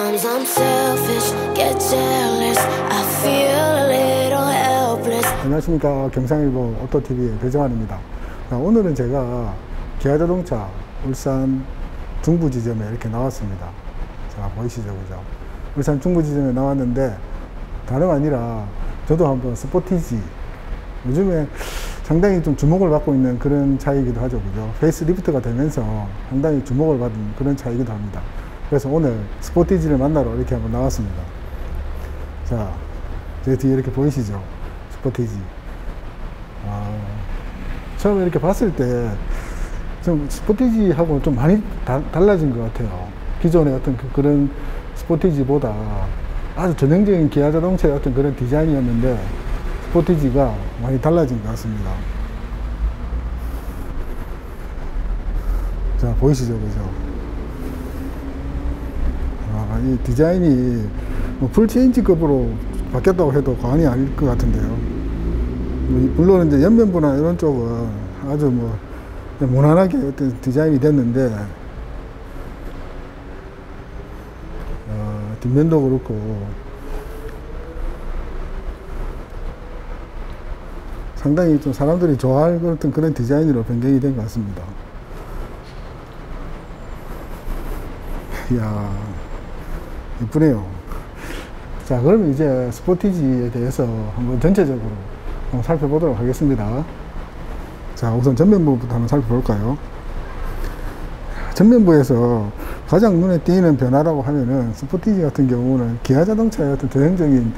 Sometimes I'm selfish, get jealous. I feel a little helpless. 안녕하십니까. 경상일보 오토TV의 배정환입니다. 오늘은 제가 기아자동차 울산 중부지점에 이렇게 나왔습니다. 자, 보이시죠, 그죠? 울산 중부지점에 나왔는데 다름 아니라 저도 한번 스포티지, 요즘에 상당히 좀 주목을 받고 있는 그런 차이기도 하죠, 그죠? 페이스리프트가 되면서 상당히 주목을 받은 그런 차이기도 합니다. 그래서 오늘 스포티지를 만나러 이렇게 한번 나왔습니다. 자, 제 뒤에 이렇게 보이시죠? 스포티지. 처음에 이렇게 봤을 때 좀 스포티지하고 좀 많이 달라진 것 같아요. 기존의 어떤 그런 스포티지보다 아주 전형적인 기아 자동차의 어떤 그런 디자인이었는데 스포티지가 많이 달라진 것 같습니다. 자, 보이시죠, 그죠? 이 디자인이 뭐 풀체인지급으로 바뀌었다고 해도 과언이 아닐 것 같은데요. 물론 이제 옆면부나 이런 쪽은 아주 뭐 무난하게 어떤 디자인이 됐는데 뒷면도 그렇고 상당히 좀 사람들이 좋아할 어떤 그런 디자인으로 변경이 된 것 같습니다. 이야, 이쁘네요. 자, 그럼 이제 스포티지에 대해서 한번 전체적으로 한번 살펴보도록 하겠습니다. 자, 우선 전면부부터 한번 살펴볼까요? 전면부에서 가장 눈에 띄는 변화라고 하면은 스포티지 같은 경우는 기아 자동차의 어떤 전형적인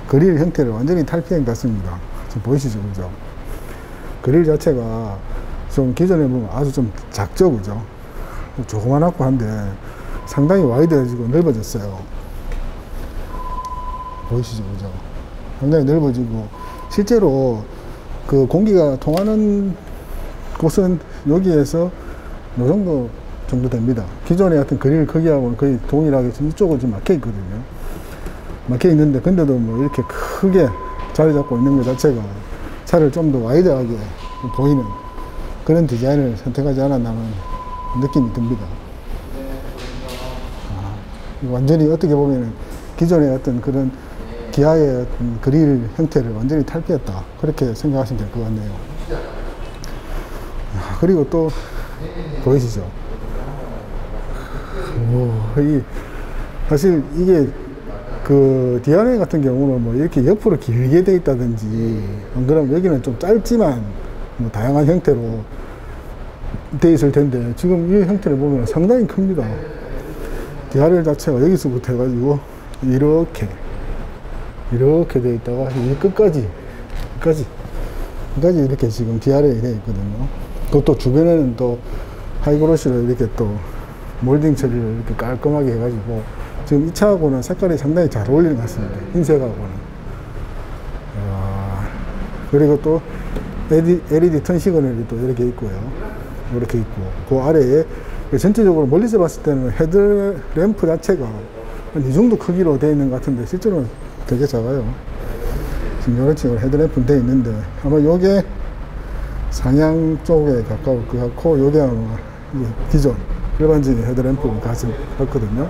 그릴 형태를 완전히 탈피한 것 같습니다. 지금 보이시죠, 그죠? 그릴 자체가 좀 기존에 보면 아주 좀 작죠, 그죠? 조그만하고 한데 상당히 와이드해지고 넓어졌어요. 보이시죠, 그죠? 상당히 넓어지고 실제로 그 공기가 통하는 곳은 여기에서 이 정도 됩니다. 기존의 어떤 그릴 크기하고는 거의 동일하게 지금 이쪽은 지금 막혀 있거든요. 막혀 있는데 근데도 뭐 이렇게 크게 자리 잡고 있는 것 자체가 차를 좀 더 와이드하게 보이는 그런 디자인을 선택하지 않았나 하는 느낌이 듭니다. 완전히 어떻게 보면 기존의 어떤 그런 기아의 어떤 그릴 형태를 완전히 탈피했다, 그렇게 생각하시면 될 것 같네요. 그리고 또 보이시죠? 사실 이게 그 디아네 같은 경우는 뭐 이렇게 옆으로 길게 돼 있다든지, 안 그러면 여기는 좀 짧지만 뭐 다양한 형태로 돼 있을 텐데 지금 이 형태를 보면 상당히 큽니다. 디아렐 자체가 여기서부터 해가지고 이렇게 돼 있다가 이 끝까지 이렇게 지금 디아렐이 돼 있거든요. 그것도 주변에는 또 하이그로시로 이렇게 또 몰딩 처리를 이렇게 깔끔하게 해가지고 지금 이 차하고는 색깔이 상당히 잘 어울리는 것 같습니다. 흰색하고는. 그리고 또 LED 턴 시그널이 또 이렇게 있고요. 이렇게 있고, 그 아래에 전체적으로 멀리서 봤을 때는 헤드램프 자체가 한 이 정도 크기로 되어 있는 것 같은데 실제로는 되게 작아요. 지금 이런 식으로 헤드램프는 되어 있는데 아마 요게 상향 쪽에 가까울 것 같고, 요게 아마 기존 일반적인 헤드램프를 같거든요.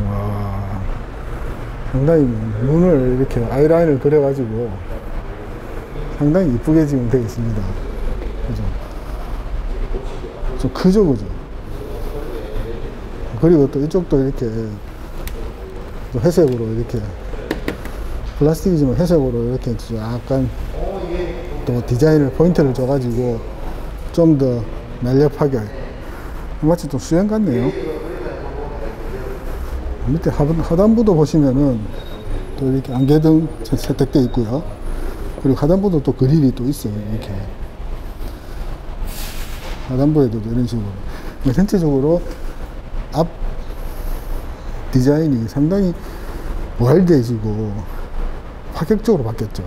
와, 상당히 눈을 이렇게 아이라인을 그려가지고 상당히 이쁘게 지금 되어 있습니다. 그죠? 좀 크죠, 그죠? 그리고 또 이쪽도 이렇게 회색으로 이렇게 플라스틱이지만 회색으로 이렇게 약간 또 디자인을 포인트를 줘가지고 좀 더 날렵하게, 마치 좀 수영 같네요. 밑에 하단부도 보시면은 또 이렇게 안개등 세택되어 있고요. 그리고 하단부도 또 그릴이 또 있어요. 이렇게 하단부에도 이런 식으로 전체적으로 앞 디자인이 상당히 와일드해지고 파격적으로 바뀌었죠.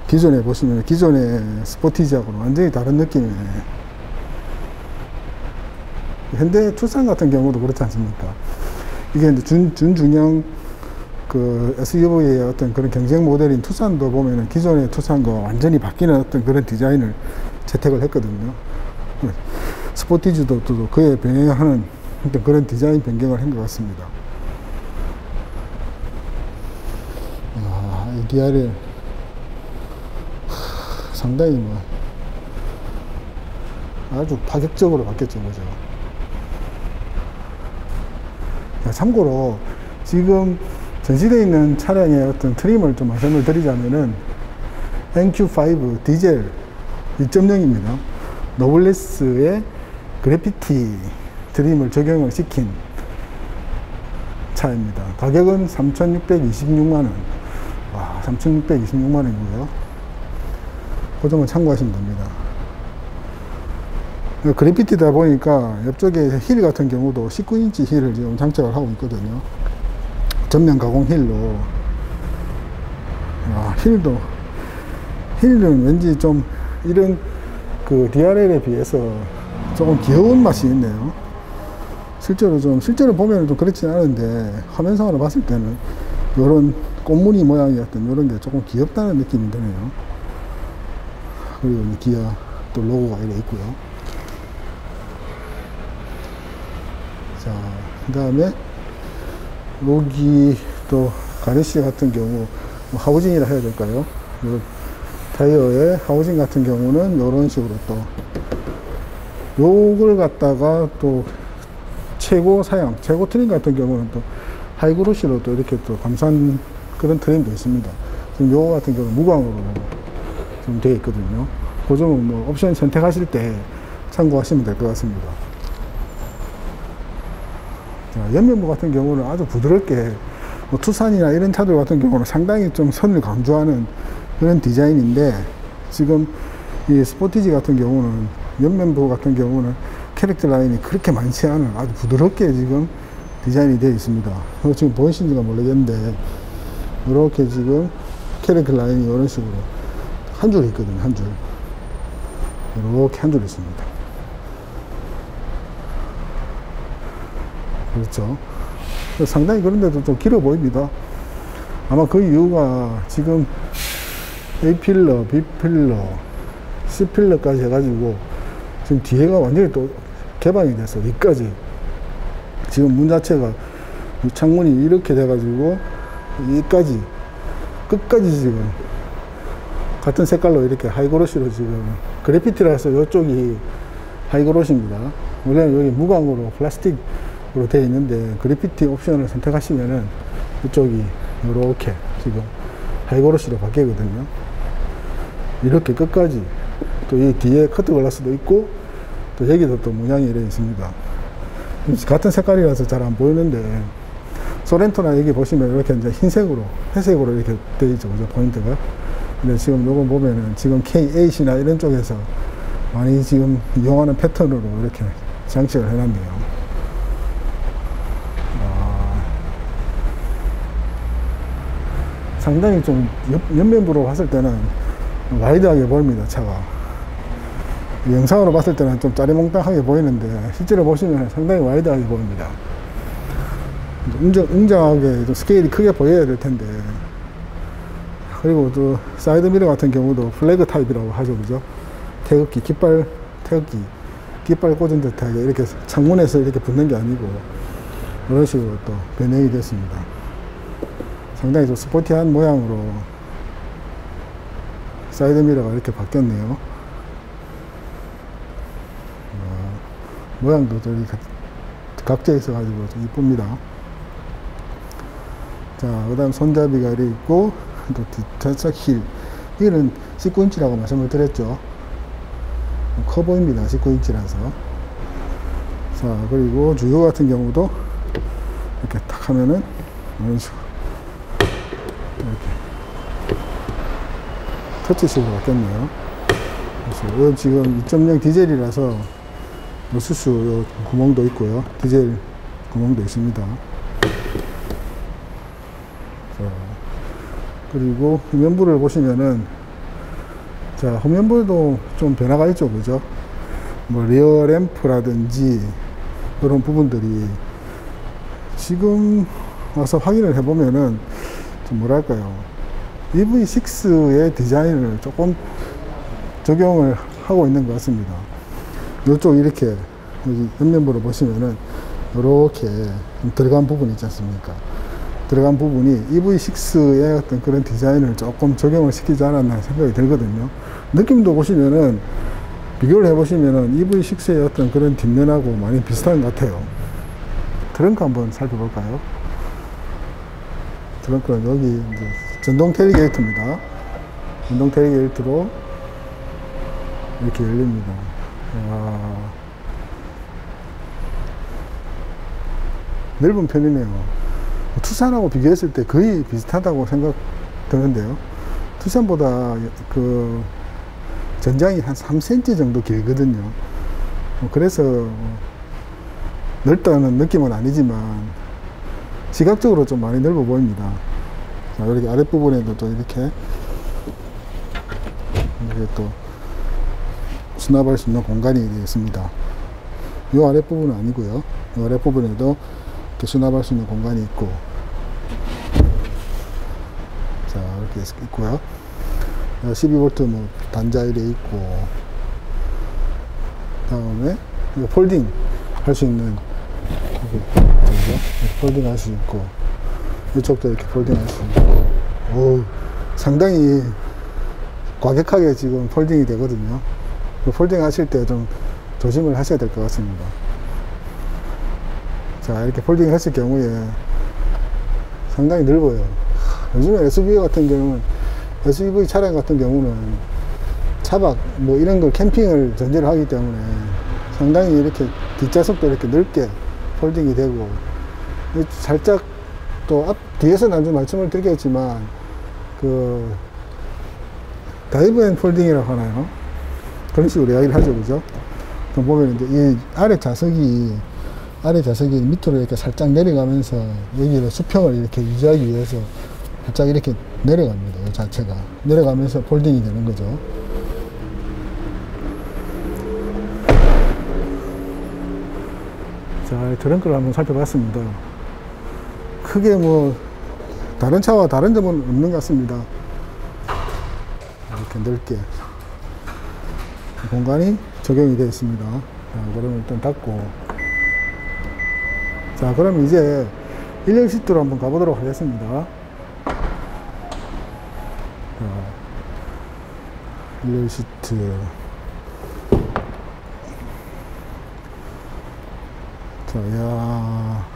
기존에 보시면 기존의 스포티지하고는 완전히 다른 느낌이에요. 현대 투싼 같은 경우도 그렇지 않습니까? 이게 이제 준중형 그 SUV의 어떤 그런 경쟁 모델인 투싼도 보면은 기존의 투싼과 완전히 바뀌는 어떤 그런 디자인을 채택을 했거든요. 스포티지도 그에 병행하는 그런 디자인 변경을 한 것 같습니다. 이 DRL 상당히 뭐 아주 파격적으로 바뀌었죠, 그죠? 참고로 지금 전시되어 있는 차량의 어떤 트림을 좀 말씀을 드리자면은 NQ5 디젤 2.0입니다. 노블레스의 그래피티 트림을 적용을 시킨 차입니다. 가격은 3,626만원. 와, 3,626만원이고요. 그 점을 참고하시면 됩니다. 그래피티다 보니까 옆쪽에 힐 같은 경우도 19인치 힐을 지금 장착을 하고 있거든요. 전면 가공 힐로. 힐은 왠지 좀 이런 그 DRL에 비해서 조금 귀여운 맛이 있네요. 실제로 보면 좀 그렇진 않은데 화면상으로 봤을 때는 이런 꽃무늬 모양이었던 이런 게 조금 귀엽다는 느낌이 드네요. 그리고 기아 또 로고가 이렇게 있고요. 자, 그 다음에 여기 또 가르시 같은 경우 하우징이라 해야 될까요? 타이어의 하우징 같은 경우는 이런 식으로 또 요걸 갖다가 또 최고 트림 같은 경우는 또 하이그로시로 또 이렇게 또 감싼 그런 트림도 있습니다. 지금 요거 같은 경우는 무광으로 좀 되어 있거든요. 그 점은 뭐 옵션 선택하실 때 참고하시면 될 것 같습니다. 자, 옆면부 같은 경우는 아주 부드럽게 뭐 투싼이나 이런 차들 같은 경우는 상당히 좀 선을 강조하는 그런 디자인인데, 지금 이 스포티지 같은 경우는 옆면부 같은 경우는 캐릭터 라인이 그렇게 많지 않은 아주 부드럽게 지금 디자인이 되어 있습니다. 지금 보이시는지가 모르겠는데 이렇게 지금 캐릭터 라인이 이런 식으로 한 줄 있거든요. 한 줄 이렇게 한 줄 있습니다. 그렇죠. 상당히 그런데도 좀 길어 보입니다. 아마 그 이유가 지금 A필러, B필러, C필러까지 해가지고 지금 뒤에가 완전히 또 개방이 돼서 여기까지 지금 문 자체가 이 창문이 이렇게 돼가지고 여기까지 끝까지 지금 같은 색깔로 이렇게 하이그로시로 지금 그래피티라서 이쪽이 하이그로시입니다. 원래는 여기 무광으로 플라스틱으로 되어 있는데 그래피티 옵션을 선택하시면은 이쪽이 이렇게 지금 하이그로시로 바뀌거든요. 이렇게 끝까지 또 이 뒤에 커트 글라스도 있고 또 여기도 또 문양이 이렇게 있습니다. 같은 색깔이라서 잘 안 보이는데 소렌토나 여기 보시면 이렇게 이제 흰색으로 회색으로 이렇게 되어 있죠, 그죠? 포인트가. 근데 지금 요거 보면은 지금 K8이나 이런 쪽에서 많이 지금 이용하는 패턴으로 이렇게 장식을 해놨네요. 상당히 좀 옆면부로 봤을 때는 와이드하게 보입니다, 차가. 영상으로 봤을 때는 좀 짜리몽땅하게 보이는데 실제로 보시면 상당히 와이드하게 보입니다. 웅장하게 좀 스케일이 크게 보여야 될 텐데. 그리고 또 사이드 미러 같은 경우도 플래그 타입이라고 하죠, 그죠? 태극기, 깃발 꽂은 듯하게 이렇게 창문에서 이렇게 붙는 게 아니고 이런 식으로 또 변형이 됐습니다. 상당히 좀 스포티한 모양으로 사이드 미러가 이렇게 바뀌었네요. 모양도 저기 각져 있어가지고 좀 이쁩니다. 자, 그 다음 손잡이가 이렇게 있고, 또 뒷좌석 힐. 힐은 19인치라고 말씀을 드렸죠. 커 보입니다. 19인치라서. 자, 그리고 주요 같은 경우도 이렇게 탁 하면은 이런 식으로 이렇게 터치식으로 바뀌었네요. 그래서 지금 2.0 디젤이라서 수수 구멍도 있고요. 디젤 구멍도 있습니다. 자, 그리고 후면부를 보시면은, 자, 후면부도 좀 변화가 있죠, 그죠? 뭐 리어 램프라든지 그런 부분들이 지금 와서 확인을 해보면은 좀 뭐랄까요, EV6의 디자인을 조금 적용을 하고 있는 것 같습니다. 이쪽 이렇게 여기 옆면부를 보시면은 이렇게 들어간 부분이 있지 않습니까? 들어간 부분이 EV6의 어떤 그런 디자인을 조금 적용을 시키지 않았나 생각이 들거든요. 느낌도 보시면은, 비교를 해보시면은 EV6의 어떤 그런 뒷면하고 많이 비슷한 것 같아요. 트렁크 한번 살펴볼까요? 트렁크는 여기 이제 전동 테일게이트입니다. 전동 테일게이트로 이렇게 열립니다. 넓은 편이네요. 투싼하고 비교했을 때 거의 비슷하다고 생각 드는데요. 투싼보다 그 전장이 한 3cm 정도 길거든요. 그래서 넓다는 느낌은 아니지만 시각적으로 좀 많이 넓어 보입니다. 자, 이렇게 아랫부분에도 또 이렇게 또 수납할 수 있는 공간이 있습니다. 이 아랫부분은 아니고요. 이 아랫부분에도 이렇게 수납할 수 있는 공간이 있고, 자, 이렇게 있고요. 12V 뭐 단자일에 있고, 다음에 이거 폴딩 할 수 있는, 이렇게 폴딩 할 수 있고, 이쪽도 이렇게 폴딩 할 수 있고, 오, 상당히 과격하게 지금 폴딩이 되거든요. 폴딩 하실 때 좀 조심을 하셔야 될 것 같습니다. 자, 이렇게 폴딩 했을 경우에 상당히 넓어요. 요즘에 SUV 차량 같은 경우는 차박 뭐 이런 걸 캠핑을 전제로 하기 때문에 상당히 이렇게 뒷좌석도 이렇게 넓게 폴딩이 되고, 살짝 또 뒤에서 나중에 말씀을 드리겠지만 그 다이브 앤 폴딩이라고 하나요? 그런 식으로 이야기를 하죠, 그죠? 그럼 보면 이제 이 아래 좌석이 밑으로 이렇게 살짝 내려가면서 여기를 수평을 이렇게 유지하기 위해서 살짝 이렇게 내려갑니다. 이 자체가 내려가면서 폴딩이 되는 거죠. 자, 트렁크를 한번 살펴봤습니다. 크게 뭐 다른 차와 다른 점은 없는 것 같습니다. 이렇게 넓게 공간이 적용이 되어 있습니다. 자, 그러면 일단 닫고, 자, 그럼 이제 일렬 시트로 한번 가보도록 하겠습니다. 자, 일렬 시트. 자, 야,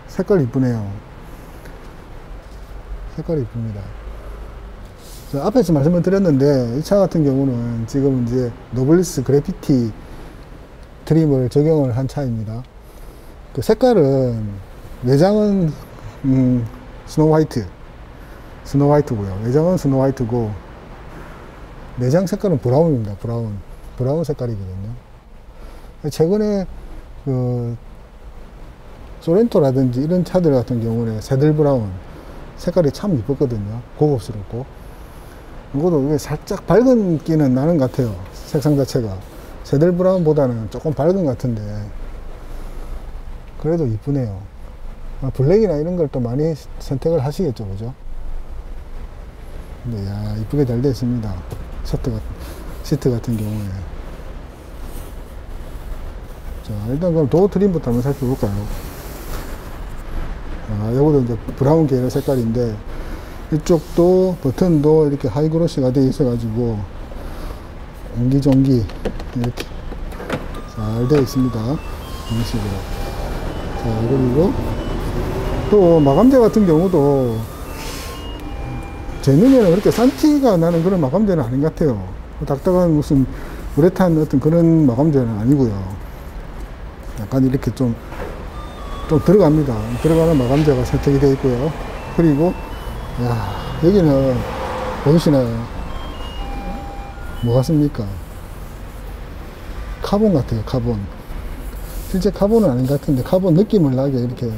색깔 이쁘네요. 색깔이 이쁩니다. 자, 앞에서 말씀을 드렸는데 이 차 같은 경우는 지금 이제 노블리스 그래피티 트림을 적용을 한 차입니다. 그 색깔은 외장은 스노우 화이트고요. 외장은 스노우 화이트고 내장 색깔은 브라운입니다. 브라운 색깔이거든요. 최근에 그 소렌토라든지 이런 차들 같은 경우는 새들 브라운 색깔이 참 이뻤거든요. 고급스럽고. 이것도 살짝 밝은 기는 나는 것 같아요. 색상 자체가 새들 브라운보다는 조금 밝은 것 같은데 그래도 이쁘네요. 블랙이나 이런 걸 또 많이 선택을 하시겠죠, 그죠? 근데 야, 이쁘게 잘 되어 있습니다. 시트 같은 경우에. 자, 일단 그럼 도어 트림부터 한번 살펴볼까요? 요것도 이제 브라운 계열 색깔인데 이쪽도 버튼도 이렇게 하이그로시가 되어 있어가지고 옹기종기 이렇게 잘 되어 있습니다. 이런 식으로. 자, 그리고 또 마감재 같은 경우도 제 눈에는 그렇게 싼 티가 나는 그런 마감재는 아닌 것 같아요. 딱딱한 무슨 우레탄 어떤 그런 마감재는 아니고요. 약간 이렇게 좀 들어갑니다. 들어가는 마감재가 선택이 되어 있고요. 그리고 야, 여기는 보이시나요? 뭐 같습니까? 카본 같아요. 카본. 실제 카본은 아닌 것 같은데 카본 느낌을 나게 이렇게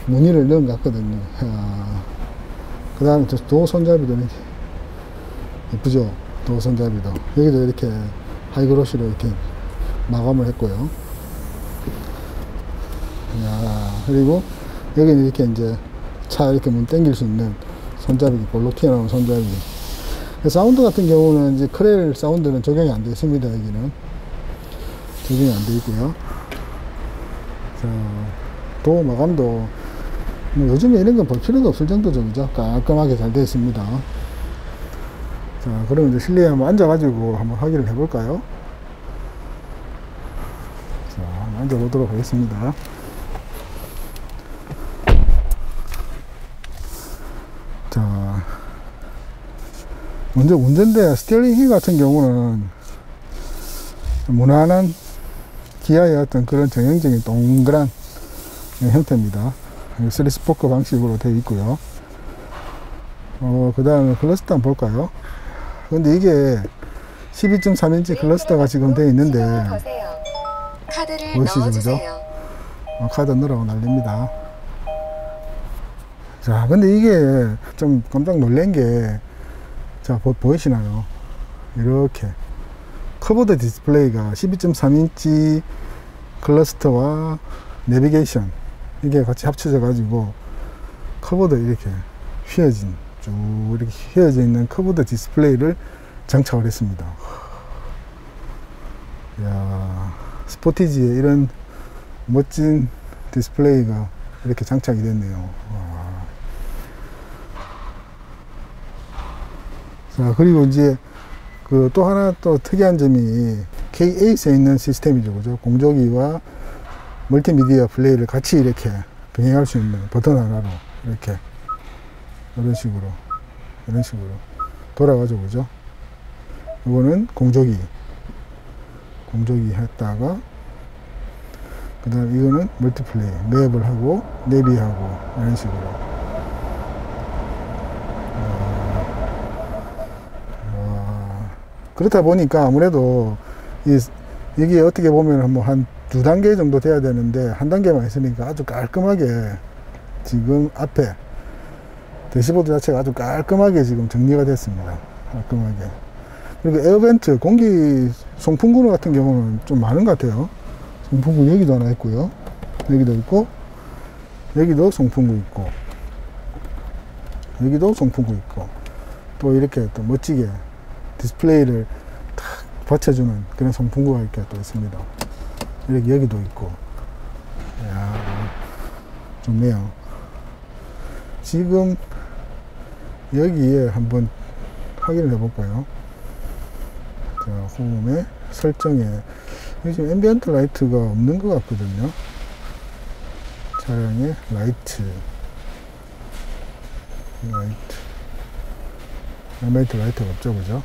무늬를 넣은 것 같거든요. 그 다음에 도어 손잡이도 이렇게 예쁘죠? 도어 손잡이도 여기도 이렇게 하이그로시로 이렇게 마감을 했고요. 야, 그리고 여기는 이렇게 이제 차 이렇게 문 당길 수 있는 손잡이, 볼록 튀어나오는 손잡이. 사운드 같은 경우는 이제 크렐 사운드는 적용이 안 되어 있습니다. 여기는 적용이 안 되어 있고요. 자, 도어 마감도 뭐 요즘에 이런 건 볼 필요도 없을 정도죠. 그죠? 깔끔하게 잘 되어 있습니다. 자, 그러면 이제 실내에 한번 앉아가지고 한번 확인을 해볼까요? 자, 한번 앉아보도록 하겠습니다. 자, 먼저 운전대 스티어링 휠 같은 경우는 무난한 기아의 어떤 그런 전형적인 동그란 형태입니다. 3스포크 방식으로 되어 있고요. 그 다음에 클러스터 한번 볼까요? 근데 이게 12.3인치 클러스터가 지금 되어 있는데, 보이시죠? 그죠? 카드 넣으라고 난립니다. 자, 근데 이게 좀 깜짝 놀란 게, 자, 보이시나요? 이렇게. 커버드 디스플레이가 12.3인치 클러스터와 내비게이션, 이게 같이 합쳐져 가지고, 커버드 이렇게 휘어진, 쭉 이렇게 휘어져 있는 커버드 디스플레이를 장착을 했습니다. 이야, 스포티지에 이런 멋진 디스플레이가 이렇게 장착이 됐네요. 와. 자, 그리고 이제 그 또 하나 또 특이한 점이 K8에 있는 시스템이죠. 그죠? 공조기와 멀티미디어 플레이를 같이 이렇게 병행할 수 있는 버튼 하나로 이렇게 이런 식으로 돌아가죠. 그죠? 이거는 공조기 했다가, 그 다음 이거는 멀티플레이, 맵을 하고 내비하고 이런 식으로. 그렇다 보니까 아무래도 이게 어떻게 보면 뭐 한 2단계 정도 돼야 되는데, 한 단계만 있으니까 아주 깔끔하게 지금 앞에 대시보드 자체가 아주 깔끔하게 지금 정리가 됐습니다. 깔끔하게. 그리고 에어벤트, 공기 송풍구 같은 경우는 좀 많은 것 같아요. 송풍구 여기도 하나 있고요. 여기도 있고, 여기도 송풍구 있고, 여기도 송풍구 있고, 또 이렇게 또 멋지게 디스플레이를 탁 받쳐주는 그런 송풍구가 이렇게 또 있습니다. 이렇게 여기도 있고. 이야, 좋네요. 지금 여기에 한번 확인을 해볼까요? 자, 홈의 설정에 여기 지금 앰비언트 라이트가 없는 것 같거든요. 차량의 라이트, 앰비언트 라이트가 없죠, 그죠?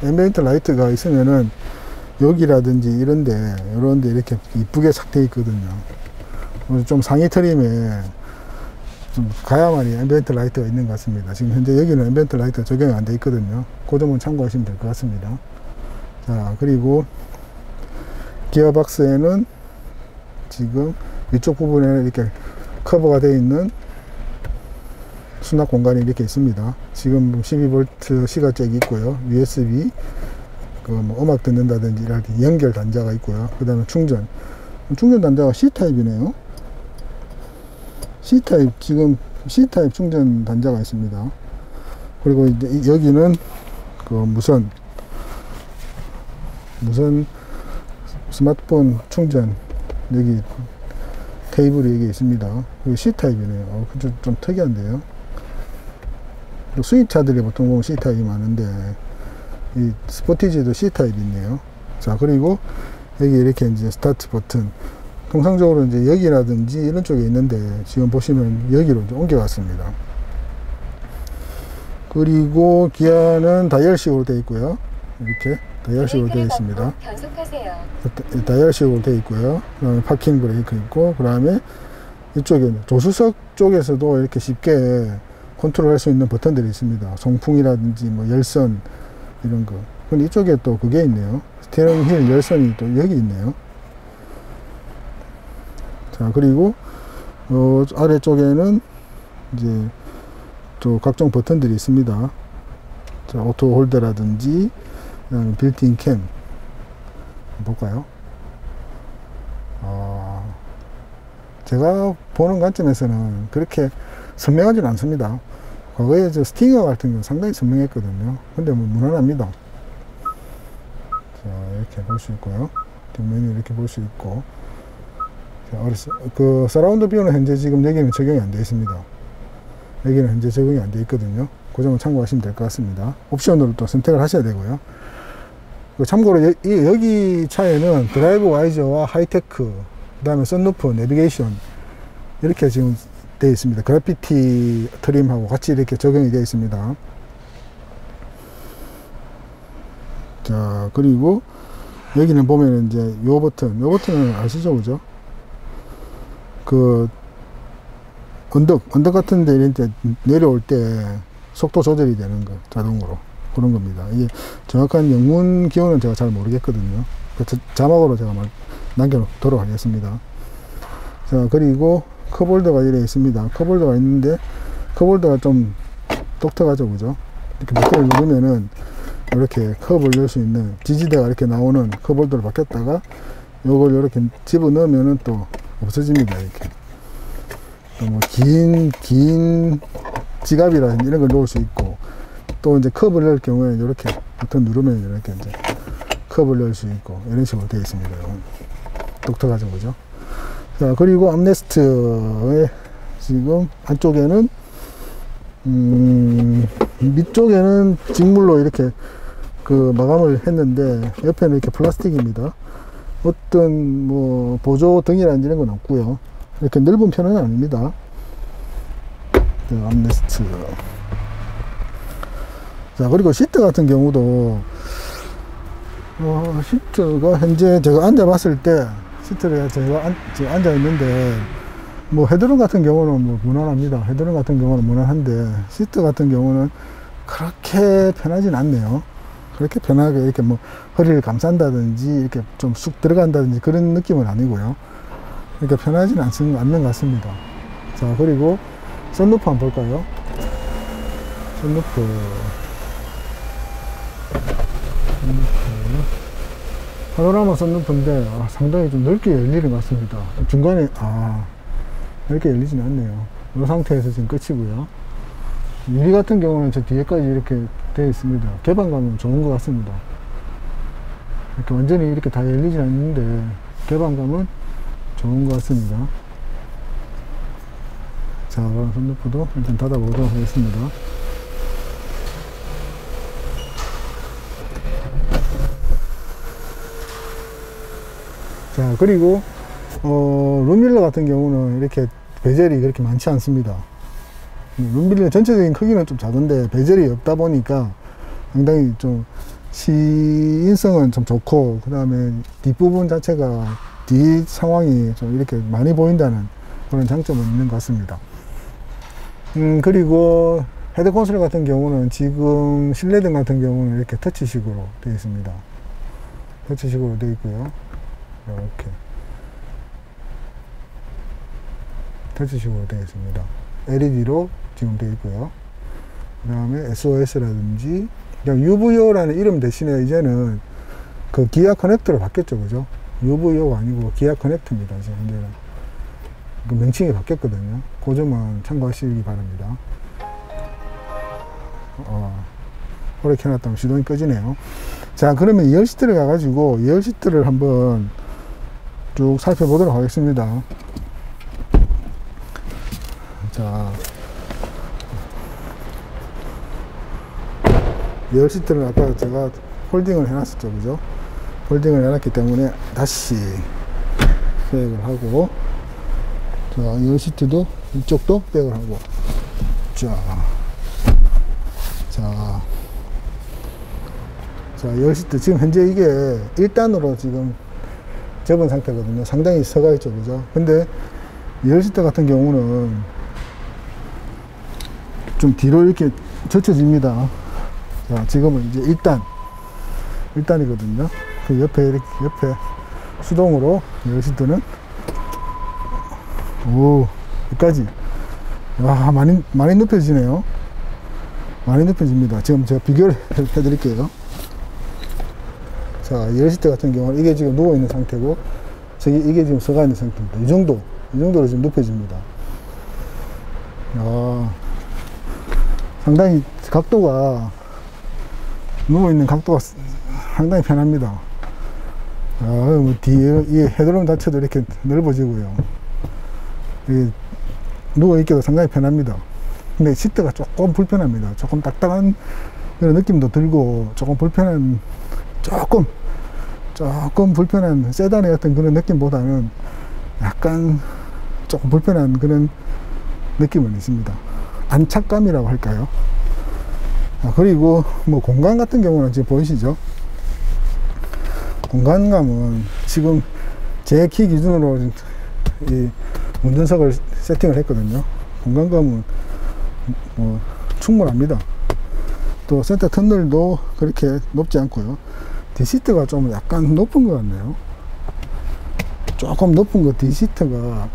앰비언트 라이트가 있으면은 여기라든지 이런데 이렇게 이쁘게 싹 되어 있거든요. 좀 상위 트림에 좀 가야만이 앰비언트 라이트가 있는 것 같습니다. 지금 현재 여기는 앰비언트 라이트가 적용이 안 되어 있거든요. 그 점은 참고하시면 될 것 같습니다. 자, 그리고 기어박스에는 지금 위쪽 부분에 이렇게 커버가 되어 있는 수납 공간이 이렇게 있습니다. 지금 12V 시가잭이 있고요. USB, 뭐 음악 듣는다든지 이럴 때 연결 단자가 있고요. 그 다음에 충전 단자가 C타입이네요. C타입, 지금 C타입 충전 단자가 있습니다. 그리고 이제 여기는 그 무선 스마트폰 충전, 여기 케이블이 여기 있습니다. 여기 C타입이네요. 좀 특이한데요. 수입차들이 보통 보면 C타입이 많은데, 이 스포티지도 C타입이 있네요. 자, 그리고 여기 이렇게 이제 스타트 버튼. 통상적으로 이제 여기라든지 이런 쪽에 있는데, 지금 보시면 여기로 이제 옮겨왔습니다. 그리고 기아는 다이얼식으로 되어 있고요. 이렇게 다이얼식으로 되어 있습니다. 다이얼식으로 되어 있고요. 그 다음에 파킹 브레이크 있고, 그 다음에 이쪽에 조수석 쪽에서도 이렇게 쉽게 컨트롤 할 수 있는 버튼들이 있습니다. 송풍이라든지 뭐 열선 이런 거. 근데 이쪽에 또 그게 있네요. 스티어링 휠 열선이 또 여기 있네요. 자, 그리고 아래쪽에는 이제 또 각종 버튼들이 있습니다. 자, 오토 홀더라든지 빌트인 캠 볼까요? 제가 보는 관점에서는 그렇게 선명하지는 않습니다. 과거에 저 스팅어 같은 경우는 상당히 선명했거든요. 근데 뭐 무난합니다. 자, 이렇게 볼 수 있고요. 뒷면이 이렇게 볼 수 있고. 그 서라운드 뷰는 현재 지금 여기는 적용이 안 되어 있습니다. 여기는 현재 적용이 안 되어 있거든요. 그 점은 참고하시면 될 것 같습니다. 옵션으로 또 선택을 하셔야 되고요. 참고로 여기 차에는 드라이브 와이저와 하이테크, 그 다음에 썬루프, 내비게이션 이렇게 지금 되어 있습니다. 그래피티 트림하고 같이 이렇게 적용이 되어 있습니다. 자, 그리고 여기는 보면 이제 요 버튼은 아시죠? 그죠? 그 언덕 같은 데 이제 내려올 때 속도 조절이 되는 거, 자동으로. 그런 겁니다. 이게 정확한 영문 기호는 제가 잘 모르겠거든요. 자막으로 제가 남겨놓도록 하겠습니다. 자, 그리고 컵홀더가 이래 있습니다. 컵홀더가 있는데, 컵홀더가 좀 독특하죠, 그죠? 이렇게 버튼을 누르면은, 이렇게 컵을 넣을 수 있는, 지지대가 이렇게 나오는 컵홀더로 바뀌었다가, 요걸 이렇게 집어 넣으면은 또 없어집니다, 이렇게. 또 뭐, 긴 지갑이라든지 이런 걸 넣을 수 있고, 또 이제 컵을 넣을 경우에 이렇게 버튼 누르면 이렇게 이제 컵을 넣을 수 있고, 이런 식으로 되어 있습니다. 독특하죠, 그죠? 자, 그리고 암레스트의 지금 안쪽에는, 밑쪽에는 직물로 이렇게 그 마감을 했는데, 옆에는 이렇게 플라스틱입니다. 어떤 뭐 보조 등이라든지 이런 건 없고요. 이렇게 넓은 편은 아닙니다. 자, 암레스트. 자, 그리고 시트 같은 경우도, 시트가 현재 제가 앉아봤을 때, 시트를 제가 앉아있는데, 뭐 헤드룸 같은 경우는 뭐 무난합니다. 헤드룸 같은 경우는 무난한데, 시트 같은 경우는 그렇게 편하진 않네요. 그렇게 편하게 이렇게 뭐 허리를 감싼다든지, 이렇게 좀 쑥 들어간다든지 그런 느낌은 아니고요. 그러니까 편하진 않는 것 같습니다. 자, 그리고 썬루프 한번 볼까요? 썬루프. 파노라마 썬루프인데 상당히 좀 넓게 열리는 것 같습니다. 중간에 넓게 열리지는 않네요. 이 상태에서 지금 끝이고요. 유리 같은 경우는 저 뒤에까지 이렇게 되어 있습니다. 개방감은 좋은 것 같습니다. 이렇게 완전히 이렇게 다 열리진 않는데 개방감은 좋은 것 같습니다. 자, 그럼 썬루프도 일단 닫아보도록 하겠습니다. 자, 그리고 룸밀러 같은 경우는 이렇게 베젤이 그렇게 많지 않습니다. 룸밀러 전체적인 크기는 좀 작은데 베젤이 없다 보니까 상당히 좀 시인성은 좀 좋고, 그 다음에 뒷부분 자체가 뒷 상황이 좀 이렇게 많이 보인다는 그런 장점은 있는 것 같습니다. 그리고 헤드 콘솔 같은 경우는 지금 실내등 같은 경우는 이렇게 터치식으로 되어 있습니다. 터치식으로 되어 있고요. 이렇게 터치식으로 되어 있습니다. LED로 지금 되어 있고요. 그 다음에 SOS라든지 UVO라는 이름 대신에 이제는 그 기아 커넥터로 바뀌었죠, 그죠? UVO가 아니고 기아 커넥터입니다. 이제 현재는 그 명칭이 바뀌었거든요. 그 점은 참고하시기 바랍니다. 오래 켜놨다면 시동이 꺼지네요. 자, 그러면 2열 시트를 가가지고 2열 시트를 한번 쭉 살펴보도록 하겠습니다. 자, 2열 시트는 아까 제가 폴딩을 해놨었죠, 그죠? 폴딩을 해놨기 때문에 다시 백을 하고, 자, 2열 시트도 이쪽도 백을 하고, 자, 2열 시트 지금 현재 이게 1단으로 지금 접은 상태거든요. 상당히 서가 있죠, 그죠? 근데 2열 시트 같은 경우는 좀 뒤로 이렇게 젖혀집니다. 자, 지금은 이제 1단이거든요. 그 옆에 이렇게 옆에 수동으로 2열 시트는 여기까지 많이 높여지네요. 많이 높여집니다. 지금 제가 비교를 해드릴게요. 자, 2열 시트 같은 경우는 이게 지금 누워있는 상태고, 이게 지금 서가 있는 상태입니다. 이 정도로 지금 높여집니다. 상당히 누워있는 각도가 상당히 편합니다. 뭐 뒤에 이 헤드룸 자체도 이렇게 넓어지고요. 누워있기도 상당히 편합니다. 근데 시트가 조금 불편합니다. 조금 딱딱한 그런 느낌도 들고, 조금 불편한, 조금 불편한 세단의 어떤 그런 느낌보다는 약간 조금 불편한 그런 느낌은 있습니다. 안착감이라고 할까요? 그리고 뭐 공간 같은 경우는 지금 보이시죠? 공간감은 지금 제 키 기준으로 이 운전석을 세팅을 했거든요. 공간감은 뭐 충분합니다. 또 센터 터널도 그렇게 높지 않고요. 뒷시트가 좀 약간 높은 것 같네요. 조금 높은 거, 뒷시트가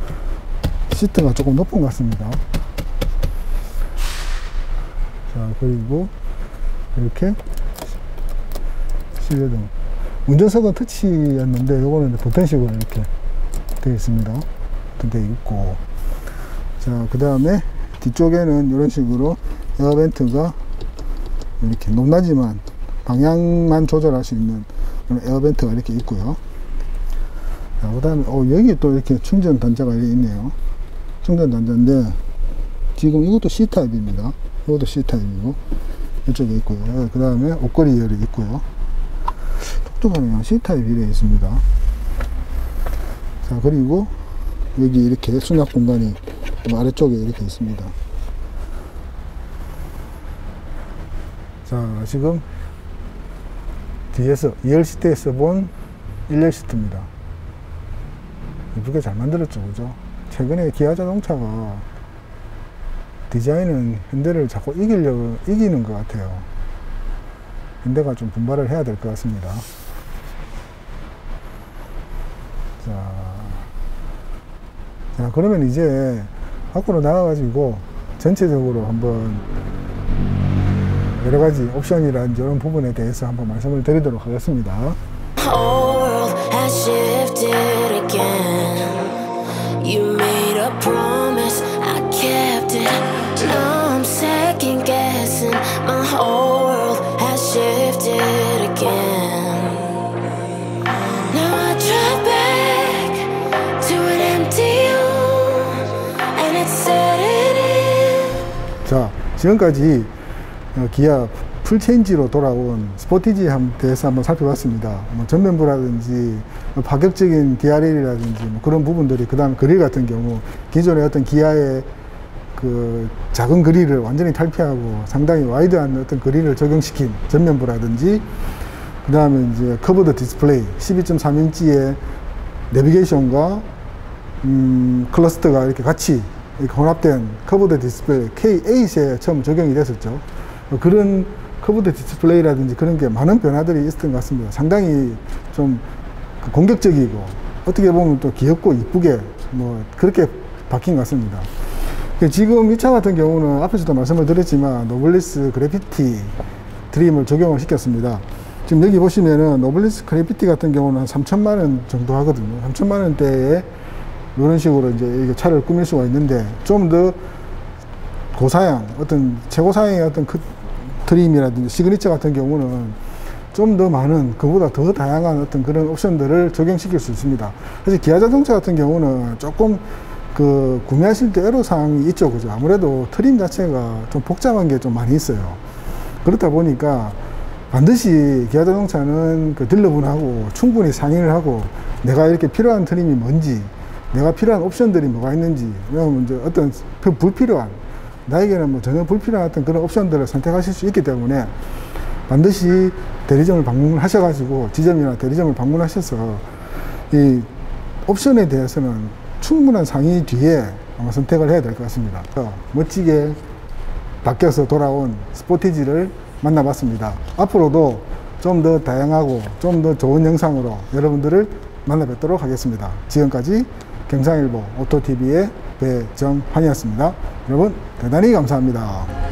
조금 높은 것 같습니다. 자, 그리고 이렇게 실내등. 운전석은 터치였는데 요거는 버튼식으로 이렇게 되어 있습니다. 되어 있고, 자, 그 다음에 뒤쪽에는 이런 식으로 에어벤트가 이렇게 높낮이만 방향만 조절할 수 있는 그런 에어벤트가 이렇게 있고요. 자, 그 다음에 여기 또 이렇게 충전 단자가 이렇게 있네요. 충전 단자인데 지금 이것도 C타입입니다. 이것도 C타입이고 이쪽에 있고요. 그 다음에 옷걸이 열이 있고요. 똑똑하네요. C타입이 이렇게 있습니다. 자, 그리고 여기 이렇게 수납 공간이 아래쪽에 이렇게 있습니다. 자, 지금 뒤에서 2열 시트에서 본 1열 시트입니다. 이쁘게 잘 만들었죠, 그죠? 최근에 기아 자동차가 디자인은 현대를 자꾸 이기는 것 같아요. 현대가 좀 분발을 해야 될 것 같습니다. 자, 그러면 이제 밖으로 나가가지고 전체적으로 한번 여러 가지 옵션이라든지 이런 부분에 대해서 한번 말씀을 드리도록 하겠습니다. Whole world has shifted again. You made a promise, I kept it. Now I'm second guessing. My whole world has shifted again. Now I drive back to an empty room, and it's setting in. 자, 지금까지 기아 풀체인지로 돌아온 스포티지에 대해서 한번 살펴봤습니다. 뭐 전면부라든지 파격적인 DRL이라든지 뭐 그런 부분들이, 그 다음에 그릴 같은 경우 기존의 어떤 기아의 그 작은 그릴을 완전히 탈피하고 상당히 와이드한 어떤 그릴을 적용시킨 전면부라든지, 그 다음에 이제 커브드 디스플레이 12.3인치의 내비게이션과 클러스터가 이렇게 같이 이렇게 혼합된 커브드 디스플레이 K8에 처음 적용이 됐었죠. 그런 커브드 디스플레이라든지 그런 게 많은 변화들이 있었던 것 같습니다. 상당히 좀 공격적이고 어떻게 보면 또 귀엽고 이쁘게 뭐 그렇게 바뀐 것 같습니다. 지금 이 차 같은 경우는 앞에서도 말씀을 드렸지만 노블리스 그래피티 드림을 적용을 시켰습니다. 지금 여기 보시면은 노블리스 그래피티 같은 경우는 한 3천만 원 정도 하거든요. 3천만 원대에 이런 식으로 이제 차를 꾸밀 수가 있는데, 좀 더 고사양, 어떤 최고사양의 어떤 트림이라든지 시그니처 같은 경우는 좀 더 많은, 그보다 더 다양한 어떤 그런 옵션들을 적용시킬 수 있습니다. 사실 기아 자동차 같은 경우는 조금 그 구매하실 때 애로사항이 있죠, 그죠? 아무래도 트림 자체가 좀 복잡한 게 좀 많이 있어요. 그렇다 보니까 반드시 기아 자동차는 그 딜러분하고 충분히 상의를 하고, 내가 이렇게 필요한 트림이 뭔지, 내가 필요한 옵션들이 뭐가 있는지, 왜냐면 이제 어떤 불필요한, 나에게는 뭐 전혀 불필요한 어떤 그런 옵션들을 선택하실 수 있기 때문에 반드시 대리점을 방문하셔가지고, 지점이나 대리점을 방문하셔서 이 옵션에 대해서는 충분한 상의 뒤에 아마 선택을 해야 될 것 같습니다. 멋지게 바뀌어서 돌아온 스포티지를 만나봤습니다. 앞으로도 좀 더 다양하고 좀 더 좋은 영상으로 여러분들을 만나뵙도록 하겠습니다. 지금까지 경상일보 오토TV의 배정환이었습니다. 여러분 대단히 감사합니다.